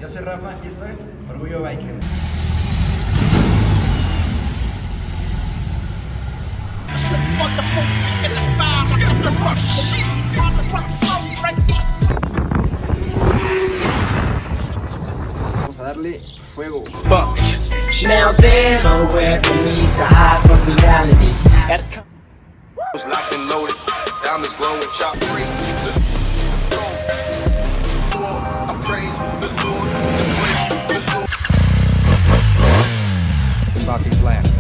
Yo soy Rafa y esto es Orgullo Biker. Vamos a darle fuego. Now there's nowhere for me to hide from reality. Locked and loaded, diamonds glowing, chop free. I praise the Lord. About these laughs.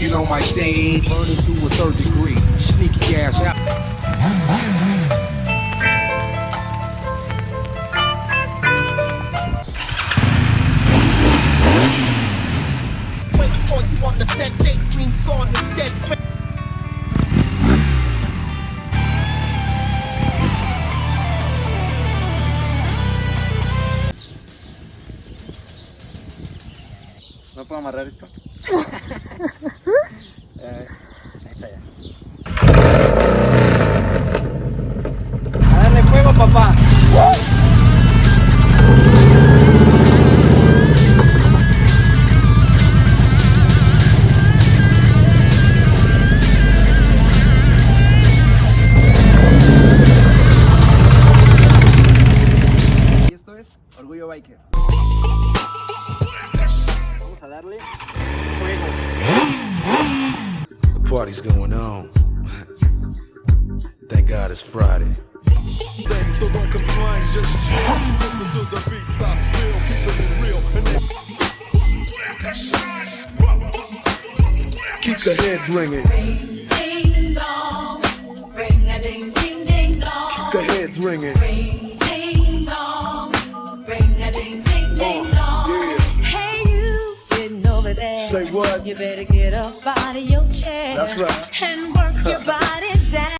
You know my thing, burning to a third degree. Sneaky ass out. On the set, daydreams gone instead. ¿No puedo amarrar esto? Ahí está ya. A darle fuego, papá. Y esto es Orgullo Biker. Vamos a darle fuego. The party's going on. Thank God it's Friday. So don't complain, just listen to the beats I spill, keep it real. Keep the heads ringing. Ding dong, ring a ding ding ding dong. Keep the heads ringing. Ding dong, ring a ding ding ding dong. Yeah. Hey you sitting over there. Say what? You better get up out of your chair. That's right. And work your body down.